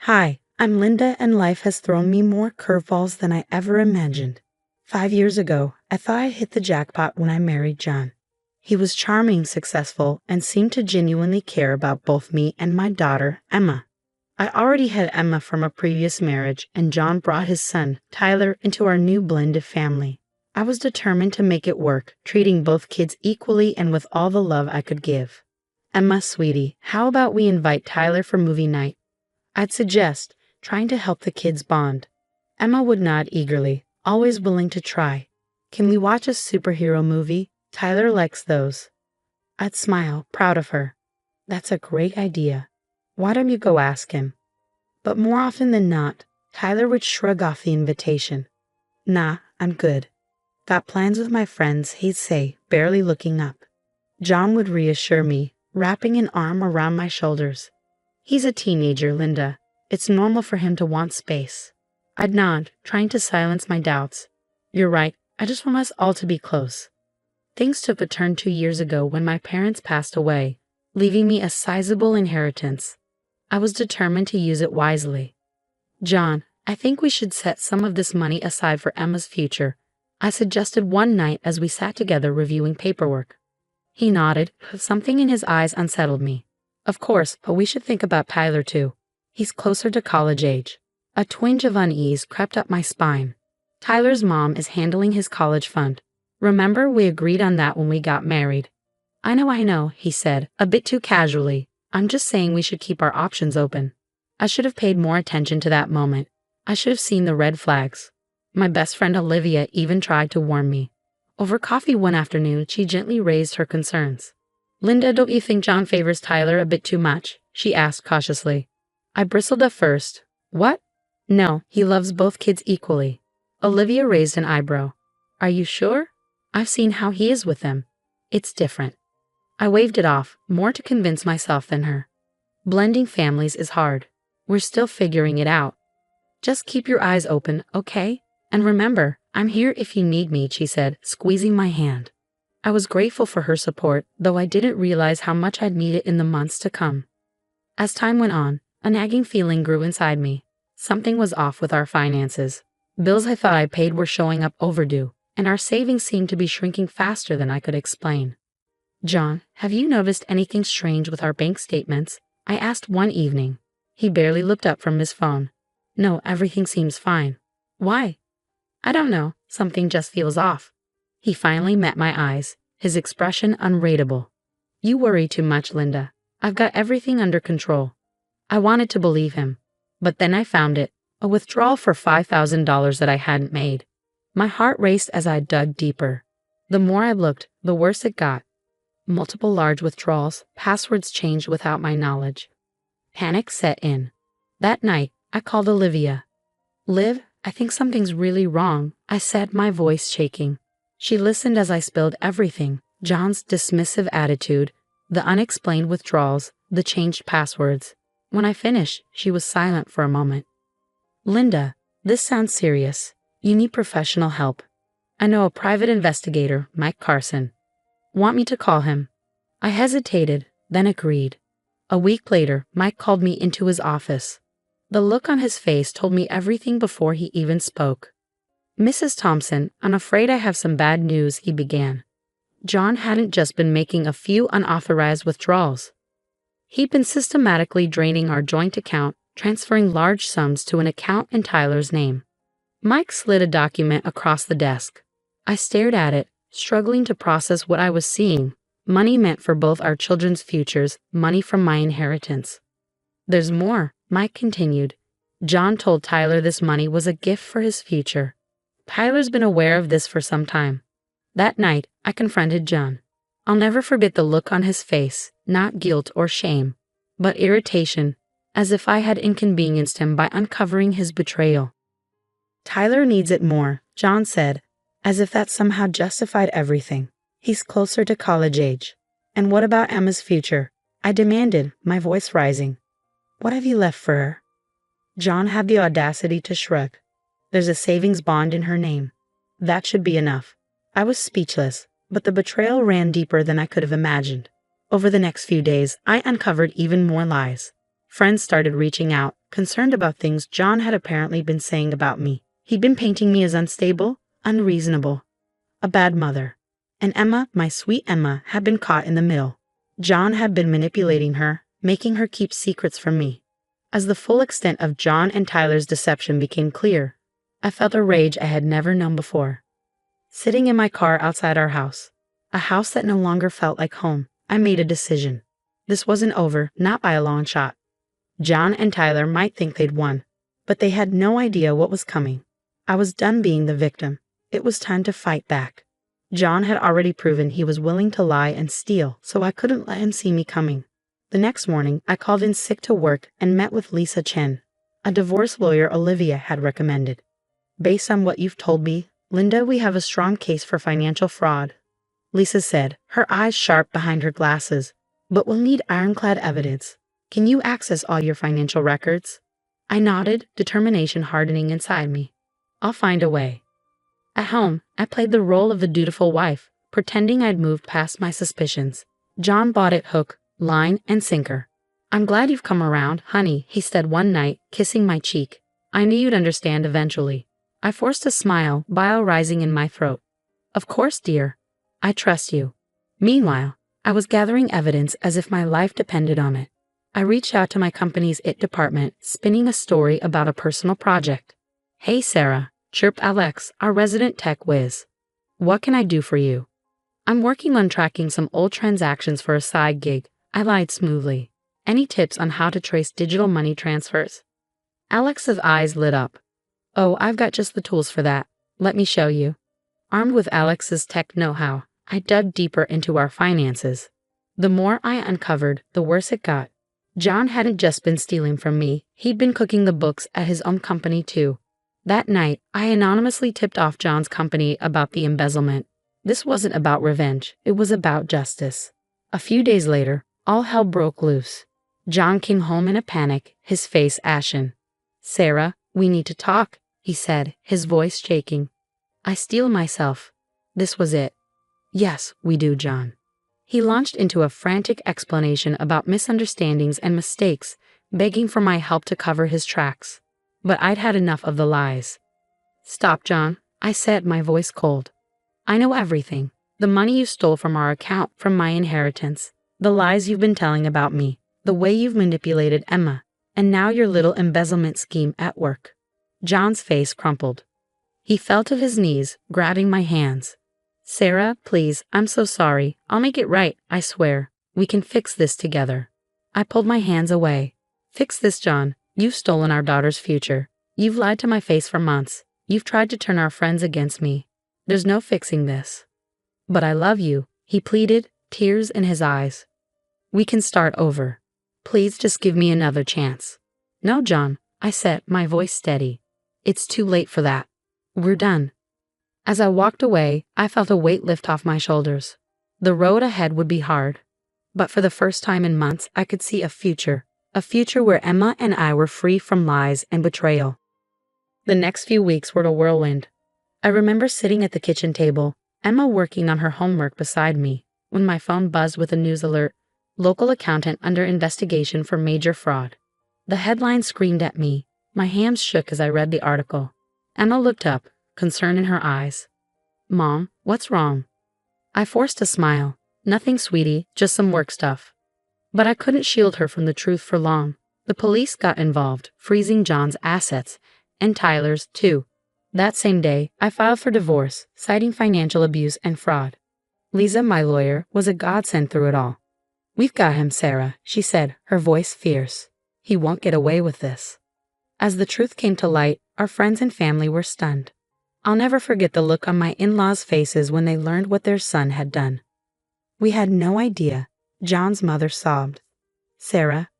Hi, I'm Linda, and life has thrown me more curveballs than I ever imagined. 5 years ago, I thought I hit the jackpot when I married John. He was charming, successful, and seemed to genuinely care about both me and my daughter, Emma. I already had Emma from a previous marriage, and John brought his son, Tyler, into our new blended family. I was determined to make it work, treating both kids equally and with all the love I could give. Emma, sweetie, how about we invite Tyler for movie night? I'd suggest, trying to help the kids bond. Emma would nod eagerly, always willing to try. Can we watch a superhero movie? Tyler likes those. I'd smile, proud of her. That's a great idea. Why don't you go ask him? But more often than not, Tyler would shrug off the invitation. Nah, I'm good. Got plans with my friends, he'd say, barely looking up. John would reassure me, wrapping an arm around my shoulders. He's a teenager, Linda. It's normal for him to want space. I'd nod, trying to silence my doubts. You're right, I just want us all to be close. Things took a turn 2 years ago when my parents passed away, leaving me a sizable inheritance. I was determined to use it wisely. John, I think we should set some of this money aside for Emma's future, I suggested one night as we sat together reviewing paperwork. He nodded, but something in his eyes unsettled me. Of course, but we should think about Tyler too. He's closer to college age. A twinge of unease crept up my spine. Tyler's mom is handling his college fund. Remember, we agreed on that when we got married. I know, he said, a bit too casually. I'm just saying we should keep our options open. I should have paid more attention to that moment. I should have seen the red flags. My best friend Olivia even tried to warn me. Over coffee one afternoon, she gently raised her concerns. Linda, don't you think John favors Tyler a bit too much? She asked cautiously. I bristled at first. What? No, he loves both kids equally. Olivia raised an eyebrow. Are you sure? I've seen how he is with them. It's different. I waved it off, more to convince myself than her. Blending families is hard. We're still figuring it out. Just keep your eyes open, okay? And remember, I'm here if you need me, she said, squeezing my hand. I was grateful for her support, though I didn't realize how much I'd need it in the months to come. As time went on, a nagging feeling grew inside me. Something was off with our finances. Bills I thought I paid were showing up overdue, and our savings seemed to be shrinking faster than I could explain. John, have you noticed anything strange with our bank statements? I asked one evening. He barely looked up from his phone. No, everything seems fine. Why? I don't know, something just feels off. He finally met my eyes, his expression unreadable. You worry too much, Linda. I've got everything under control. I wanted to believe him, but then I found it, a withdrawal for $5,000 that I hadn't made. My heart raced as I dug deeper. The more I looked, the worse it got. Multiple large withdrawals, passwords changed without my knowledge. Panic set in. That night, I called Olivia. Liv, I think something's really wrong, I said, my voice shaking. She listened as I spilled everything, John's dismissive attitude, the unexplained withdrawals, the changed passwords. When I finished, she was silent for a moment. Linda, this sounds serious. You need professional help. I know a private investigator, Mike Carson. Want me to call him? I hesitated, then agreed. A week later, Mike called me into his office. The look on his face told me everything before he even spoke. Mrs. Thompson, I'm afraid I have some bad news, he began. John hadn't just been making a few unauthorized withdrawals. He'd been systematically draining our joint account, transferring large sums to an account in Tyler's name. Mike slid a document across the desk. I stared at it, struggling to process what I was seeing. Money meant for both our children's futures, money from my inheritance. There's more, Mike continued. John told Tyler this money was a gift for his future. Tyler's been aware of this for some time. That night, I confronted John. I'll never forget the look on his face, not guilt or shame, but irritation, as if I had inconvenienced him by uncovering his betrayal. Tyler needs it more, John said, as if that somehow justified everything. He's closer to college age. And what about Emma's future? I demanded, my voice rising. What have you left for her? John had the audacity to shrug. There's a savings bond in her name. That should be enough. I was speechless, but the betrayal ran deeper than I could have imagined. Over the next few days, I uncovered even more lies. Friends started reaching out, concerned about things John had apparently been saying about me. He'd been painting me as unstable, unreasonable, a bad mother. And Emma, my sweet Emma, had been caught in the middle. John had been manipulating her, making her keep secrets from me. As the full extent of John and Tyler's deception became clear, I felt a rage I had never known before. Sitting in my car outside our house, a house that no longer felt like home, I made a decision. This wasn't over, not by a long shot. John and Tyler might think they'd won, but they had no idea what was coming. I was done being the victim. It was time to fight back. John had already proven he was willing to lie and steal, so I couldn't let him see me coming. The next morning, I called in sick to work and met with Lisa Chen, a divorce lawyer Olivia had recommended. Based on what you've told me, Linda, we have a strong case for financial fraud, Lisa said, her eyes sharp behind her glasses. But we'll need ironclad evidence. Can you access all your financial records? I nodded, determination hardening inside me. I'll find a way. At home, I played the role of the dutiful wife, pretending I'd moved past my suspicions. John bought it hook, line, and sinker. I'm glad you've come around, honey, he said one night, kissing my cheek. I knew you'd understand eventually. I forced a smile, bile rising in my throat. Of course, dear. I trust you. Meanwhile, I was gathering evidence as if my life depended on it. I reached out to my company's IT department, spinning a story about a personal project. Hey Sarah, chirped Alex, our resident tech whiz. What can I do for you? I'm working on tracking some old transactions for a side gig, I lied smoothly. Any tips on how to trace digital money transfers? Alex's eyes lit up. Oh, I've got just the tools for that. Let me show you. Armed with Alex's tech know-how, I dug deeper into our finances. The more I uncovered, the worse it got. John hadn't just been stealing from me, he'd been cooking the books at his own company too. That night, I anonymously tipped off John's company about the embezzlement. This wasn't about revenge, it was about justice. A few days later, all hell broke loose. John came home in a panic, his face ashen. Sarah, we need to talk, he said, his voice shaking. I steel myself. This was it. Yes, we do, John. He launched into a frantic explanation about misunderstandings and mistakes, begging for my help to cover his tracks. But I'd had enough of the lies. Stop, John, I said, my voice cold. I know everything. The money you stole from our account, from my inheritance, the lies you've been telling about me, the way you've manipulated Emma, and now your little embezzlement scheme at work. John's face crumpled. He fell to his knees, grabbing my hands. Sarah, please, I'm so sorry. I'll make it right, I swear. We can fix this together. I pulled my hands away. Fix this, John. You've stolen our daughter's future. You've lied to my face for months. You've tried to turn our friends against me. There's no fixing this. But I love you, he pleaded, tears in his eyes. We can start over. Please just give me another chance. No, John, I said, my voice steady. It's too late for that. We're done. As I walked away, I felt a weight lift off my shoulders. The road ahead would be hard. But for the first time in months, I could see a future where Emma and I were free from lies and betrayal. The next few weeks were a whirlwind. I remember sitting at the kitchen table, Emma working on her homework beside me, when my phone buzzed with a news alert, local accountant under investigation for major fraud. The headline screamed at me. My hands shook as I read the article. Emma looked up, concern in her eyes. Mom, what's wrong? I forced a smile. Nothing, sweetie, just some work stuff. But I couldn't shield her from the truth for long. The police got involved, freezing John's assets, and Tyler's, too. That same day, I filed for divorce, citing financial abuse and fraud. Lisa, my lawyer, was a godsend through it all. We've got him, Sarah, she said, her voice fierce. He won't get away with this. As the truth came to light, our friends and family were stunned. I'll never forget the look on my in-laws' faces when they learned what their son had done. We had no idea, John's mother sobbed. Sarah,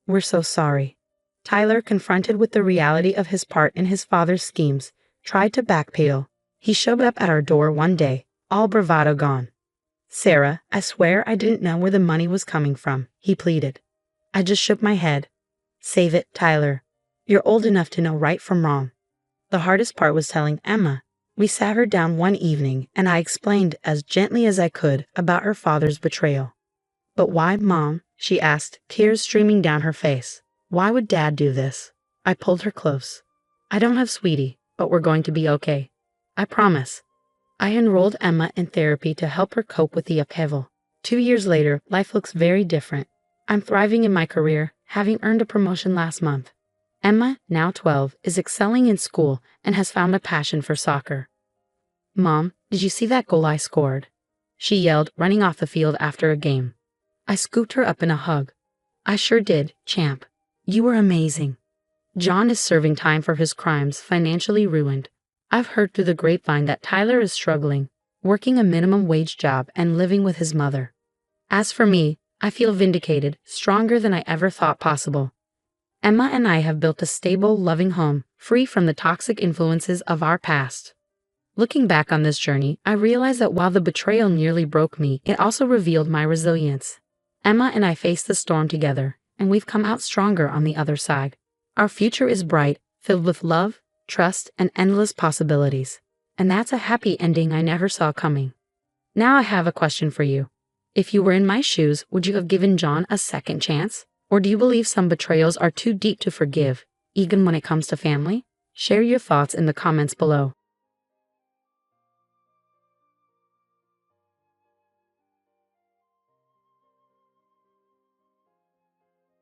we're so sorry. Tyler, confronted with the reality of his part in his father's schemes, tried to backpedal. He showed up at our door one day, all bravado gone. Sarah, I swear I didn't know where the money was coming from, he pleaded. I just shook my head. Save it, Tyler. You're old enough to know right from wrong. The hardest part was telling Emma. We sat her down one evening, and I explained as gently as I could about her father's betrayal. But why, Mom? She asked, tears streaming down her face. Why would Dad do this? I pulled her close. I don't have Sweetie, but we're going to be okay. I promise. I enrolled Emma in therapy to help her cope with the upheaval. 2 years later, life looks very different. I'm thriving in my career, having earned a promotion last month. Emma, now 12, is excelling in school and has found a passion for soccer. Mom, did you see that goal I scored? She yelled, running off the field after a game. I scooped her up in a hug. I sure did, champ. You were amazing. John is serving time for his crimes, financially ruined. I've heard through the grapevine that Tyler is struggling, working a minimum wage job and living with his mother. As for me, I feel vindicated, stronger than I ever thought possible. Emma and I have built a stable, loving home, free from the toxic influences of our past. Looking back on this journey, I realize that while the betrayal nearly broke me, it also revealed my resilience. Emma and I faced the storm together, and we've come out stronger on the other side. Our future is bright, filled with love, trust, and endless possibilities. And that's a happy ending I never saw coming. Now I have a question for you. If you were in my shoes, would you have given John a second chance? Or do you believe some betrayals are too deep to forgive, even when it comes to family? Share your thoughts in the comments below.